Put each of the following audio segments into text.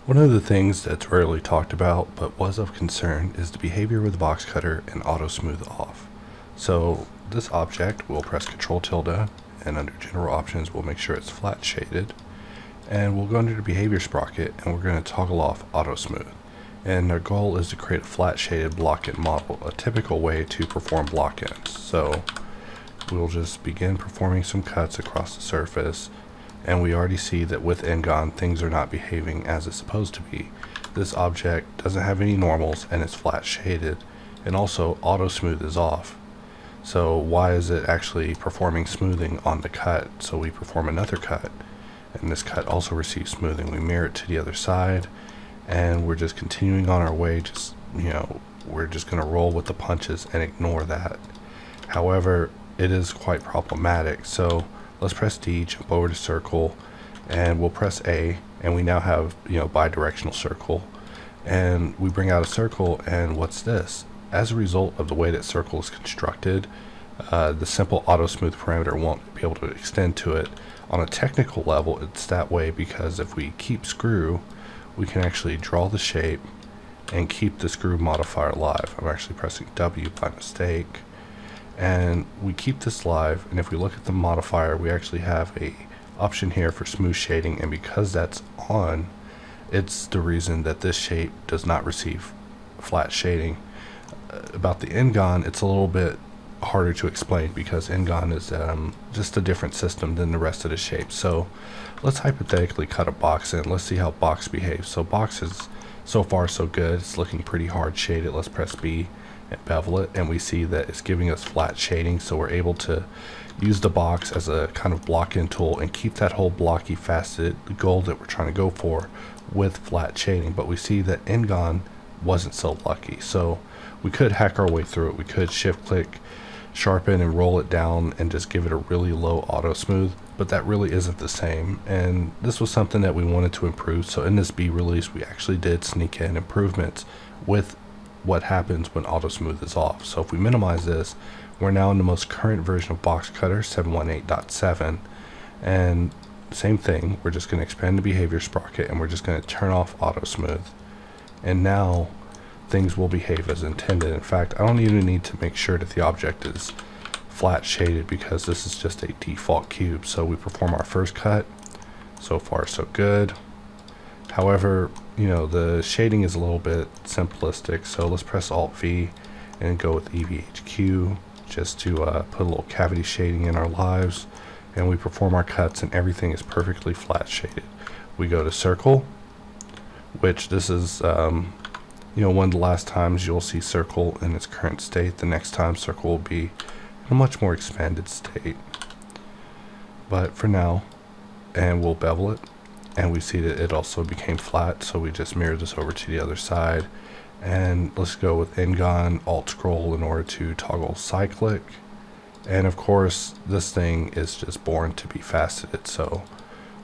One of the things that's rarely talked about but was of concern is the behavior with Boxcutter and AutoSmooth Off. So this object will press Control tilde, and under General Options we'll make sure it's flat shaded, and we'll go under the Behavior sprocket and we're going to toggle off AutoSmooth. And our goal is to create a flat shaded block-in model, a typical way to perform block-ins. So we'll just begin performing some cuts across the surface, and we already see that with Ngon things are not behaving as it's supposed to be. This object doesn't have any normals and it's flat shaded, and also auto smooth is off. So why is it actually performing smoothing on the cut? So we perform another cut, and this cut also receives smoothing. We mirror it to the other side, and we're just continuing on our way. We're just going to roll with the punches and ignore that. However, it is quite problematic. So let's press D, jump over to circle, and we'll press A, and we now have bidirectional circle, and we bring out a circle, and what's this? As a result of the way that circle is constructed, the simple auto smooth parameter won't be able to extend to it. On a technical level, it's that way because if we keep screw, we can actually draw the shape and keep the screw modifier live. I'm actually pressing W by mistake, and we keep this live, and if we look at the modifier, we actually have a option here for smooth shading, and because that's on, it's the reason that this shape does not receive flat shading. About the Ngon, it's a little bit harder to explain because Ngon is just a different system than the rest of the shape. So let's hypothetically cut a box in. Let's see how box behaves. So box is so far so good. It's looking pretty hard shaded. Let's press B and bevel it, and we see that it's giving us flat shading, so we're able to use the box as a kind of block-in tool and keep that whole blocky faceted goal that we're trying to go for with flat shading. But we see that Ngon wasn't so lucky, so we could hack our way through it. We could shift click, sharpen, and roll it down and just give it a really low auto smooth, but that really isn't the same, and this was something that we wanted to improve. So in this B release, we actually did sneak in improvements with what happens when auto smooth is off. So if we minimize this, we're now in the most current version of Boxcutter 718.7, and same thing, we're just going to expand the behavior sprocket and we're just going to turn off auto smooth, and now things will behave as intended. In fact, I don't even need to make sure that the object is flat shaded because this is just a default cube. So we perform our first cut. So far so good. However, the shading is a little bit simplistic, so let's press Alt V and go with EVHQ just to put a little cavity shading in our lives, and we perform our cuts and everything is perfectly flat shaded. We go to circle, which this is one of the last times you'll see circle in its current state. The next time circle will be in a much more expanded state, but for now, and we'll bevel it, and we see that it also became flat, so we just mirror this over to the other side. And let's go with Ngon, Alt scroll in order to toggle cyclic, and of course this thing is just born to be faceted, so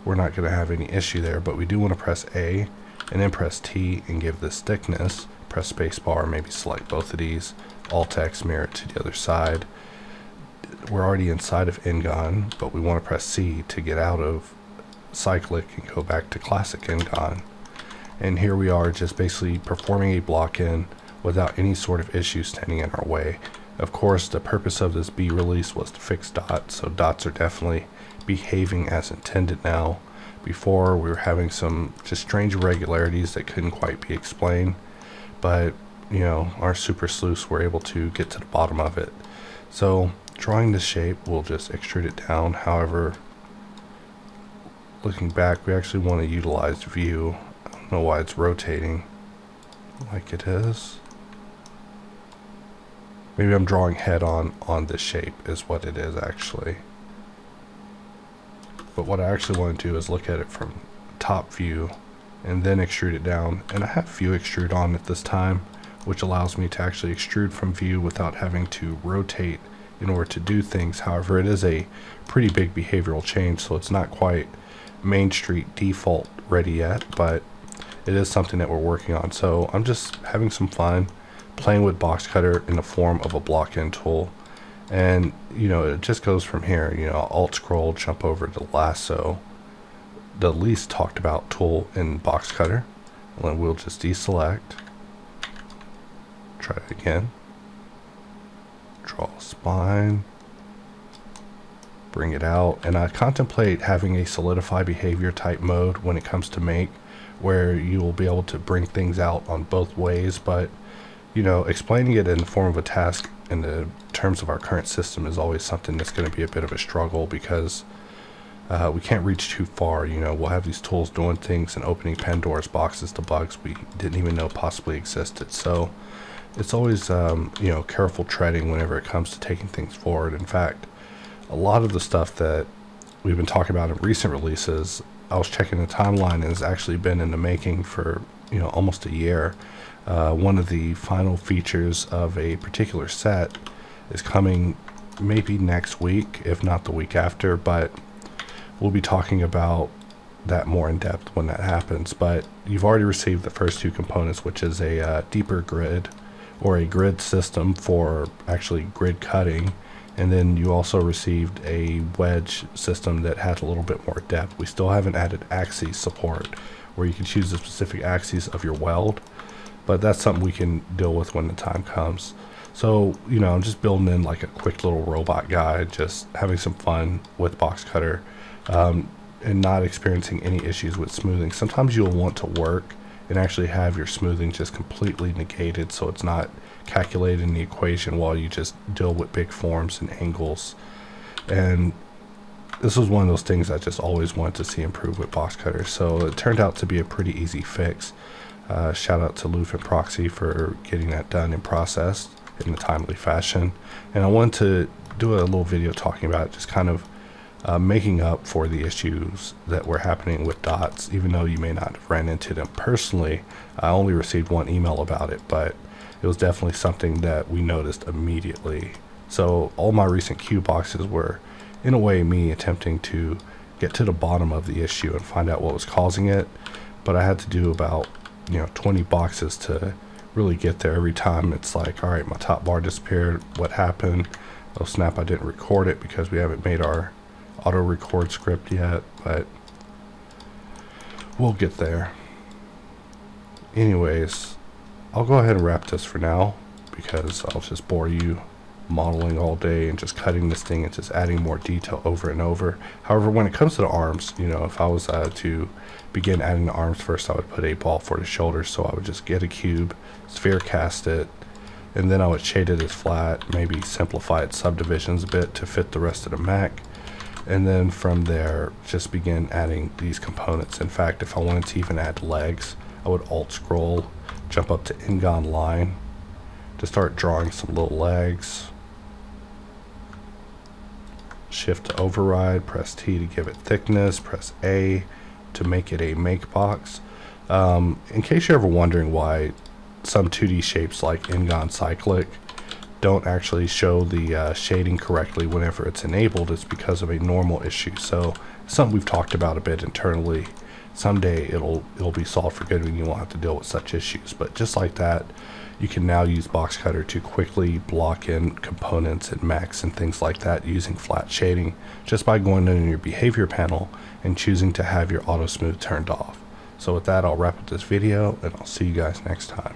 we're not going to have any issue there. But we do want to press A and then press T and give this thickness, press spacebar, maybe select both of these, Alt X, mirror it to the other side. We're already inside of Ngon, but we want to press C to get out of cyclic and go back to classic Ngon. And here we are just basically performing a block-in without any sort of issue standing in our way. Of course, the purpose of this B release was to fix dots, so dots are definitely behaving as intended now. Before, we were having some just strange irregularities that couldn't quite be explained, but our super sleuths were able to get to the bottom of it. So drawing this shape, we'll just extrude it down. However, looking back, we actually want to utilize view. I don't know why it's rotating like it is. Maybe I'm drawing head on this shape is what it is actually. But what I actually want to do is look at it from top view and then extrude it down. And I have view extrude on at this time, which allows me to actually extrude from view without having to rotate in order to do things. However, it is a pretty big behavioral change, so it's not quite Main Street default ready yet, but it is something that we're working on. So I'm just having some fun playing with Boxcutter in the form of a block-in tool, and it just goes from here. Alt scroll, jump over to lasso, the least talked about tool in Boxcutter, And then we'll just deselect, try it again, draw a spine, bring it out, and I contemplate having a solidify behavior type mode when it comes to make, where you will be able to bring things out on both ways, but you know, explaining it in the form of a task in the terms of our current system is always something that's going to be a bit of a struggle, because we can't reach too far. You know, we'll have these tools doing things and opening Pandora's boxes to bugs we didn't even know possibly existed. So it's always you know, careful treading whenever it comes to taking things forward. In fact, a lot of the stuff that we've been talking about in recent releases, I was checking the timeline, and has actually been in the making for, you know, almost a year. One of the final features of a particular set is coming maybe next week, if not the week after, but we'll be talking about that more in depth when that happens. But you've already received the first two components, which is a deeper grid, or a grid system for actually grid cutting, and then you also received a wedge system that had a little bit more depth. We still haven't added axis support, where you can choose the specific axes of your weld, but that's something we can deal with when the time comes. So, you know, I'm just building in like a quick little robot guide, just having some fun with Boxcutter, and not experiencing any issues with smoothing. Sometimes you'll want to work and actually have your smoothing just completely negated, so it's not calculated in the equation while you just deal with big forms and angles. And this was one of those things I just always wanted to see improve with Boxcutter, so it turned out to be a pretty easy fix. Shout out to Loof and Proxy for getting that done and processed in a timely fashion. And I wanted to do a little video talking about it, just kind of making up for the issues that were happening with dots. Even though you may not have ran into them personally, I only received one email about it, but it was definitely something that we noticed immediately. So all my recent cue boxes were, in a way, me attempting to get to the bottom of the issue and find out what was causing it. But I had to do about, you know, 20 boxes to really get there. Every time it's like, all right, my top bar disappeared, what happened? Oh snap, I didn't record it because we haven't made our auto record script yet, but we'll get there. Anyways, I'll go ahead and wrap this for now, because I'll just bore you modeling all day and just cutting this thing and just adding more detail over and over. However, when it comes to the arms, you know, if I was to begin adding the arms first, I would put a ball for the shoulders. So I would just get a cube, sphere cast it, and then I would shade it as flat, maybe simplify its subdivisions a bit to fit the rest of the mech, and then from there just begin adding these components. In fact, if I wanted to even add legs, I would alt scroll, jump up to Ingon line to start drawing some little legs. Shift to override, press T to give it thickness, press A to make it a make box. In case you're ever wondering why some 2D shapes like Ingon Cyclic don't actually show the shading correctly whenever it's enabled, it's because of a normal issue. So something we've talked about a bit internally. Someday it'll be solved for good and you won't have to deal with such issues. But just like that, you can now use Boxcutter to quickly block in components and mechs and things like that using flat shading, just by going into your behavior panel and choosing to have your auto smooth turned off. So with that, I'll wrap up this video, and I'll see you guys next time.